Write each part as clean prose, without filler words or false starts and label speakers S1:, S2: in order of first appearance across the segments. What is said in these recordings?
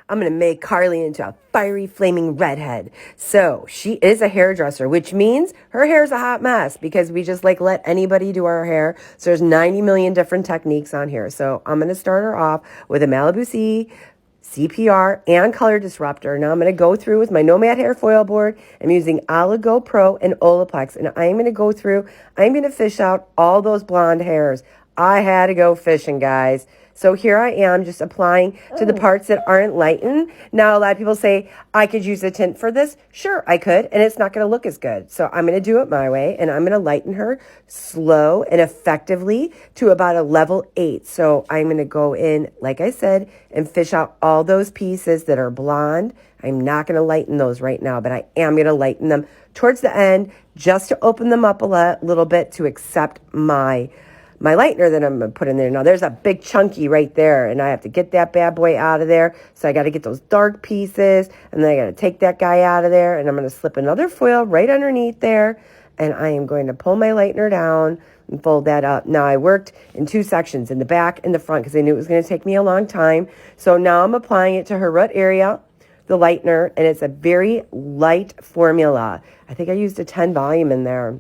S1: I'm going to make Carly into a fiery, flaming redhead. So she is a hairdresser, which means her hair is a hot mess because we just like let anybody do our hair. So there's 90 million different techniques on here. So I'm going to start her off with a Malibu C, CPR, and color disruptor. Now I'm going to go through with my Nomad hair foil board. I'm using Oligo Pro and Olaplex. And I'm going to go through, I'm going to fish out all those blonde hairs. I had to go fishing, guys. So here I am just applying to the parts that aren't lightened. Now, a lot of people say, I could use a tint for this. Sure, I could, and it's not going to look as good. So I'm going to do it my way, and I'm going to lighten her slow and effectively to about a level 8. So I'm going to go in, like I said, and fish out all those pieces that are blonde. I'm not going to lighten those right now, but I am going to lighten them towards the end just to open them up a little bit to accept my lightener that I'm going to put in there. Now, there's a big chunky right there, and I have to get that bad boy out of there. So I got to get those dark pieces, and then I got to take that guy out of there, and I'm going to slip another foil right underneath there, and I am going to pull my lightener down and fold that up. Now, I worked in 2 sections, in the back and the front, because I knew it was going to take me a long time. So now I'm applying it to her root area, the lightener, and it's a very light formula. I think I used a 10 volume in there.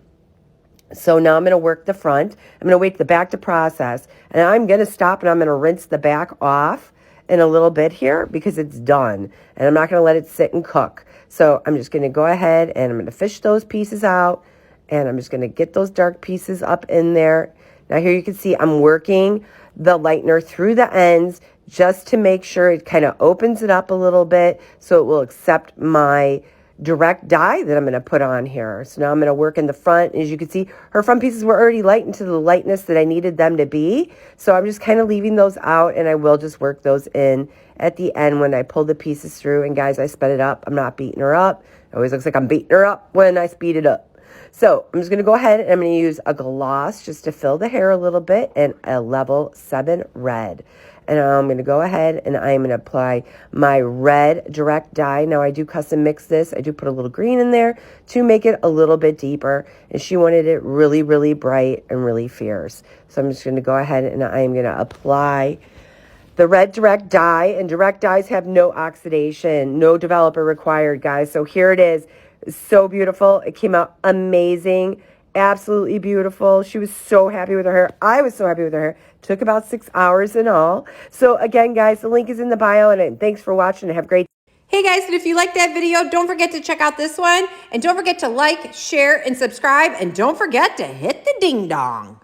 S1: So now I'm going to work the front. I'm going to wait the back to process. And I'm going to stop and I'm going to rinse the back off in a little bit here because it's done. And I'm not going to let it sit and cook. So I'm just going to go ahead and I'm going to fish those pieces out. And I'm just going to get those dark pieces up in there. Now here you can see I'm working the lightener through the ends just to make sure it kind of opens it up a little bit so it will accept my direct dye that I'm going to put on here. So now I'm going to work in the front. As you can see, her front pieces were already lightened to the lightness that I needed them to be. So I'm just kind of leaving those out, and I will just work those in at the end when I pull the pieces through. And guys, I sped it up. I'm not beating her up. It always looks like I'm beating her up when I speed it up. So I'm just going to go ahead and I'm going to use a gloss just to fill the hair a little bit and a level 7 red. And I'm going to go ahead and I'm going to apply my red direct dye. Now, I do custom mix this. I do put a little green in there to make it a little bit deeper. And she wanted it really, really bright and really fierce. So I'm just going to go ahead and I'm going to apply the red direct dye. And direct dyes have no oxidation, no developer required, guys. So here it is. So beautiful. It came out amazing. Absolutely beautiful. She was so happy with her hair. I was so happy with her hair. Took about 6 hours in all. So again, guys, the link is in the bio, and thanks for watching. Have a great day.
S2: Hey guys, and if you liked that video, don't forget to check out this one. And don't forget to like, share, and subscribe. And don't forget to hit the ding dong.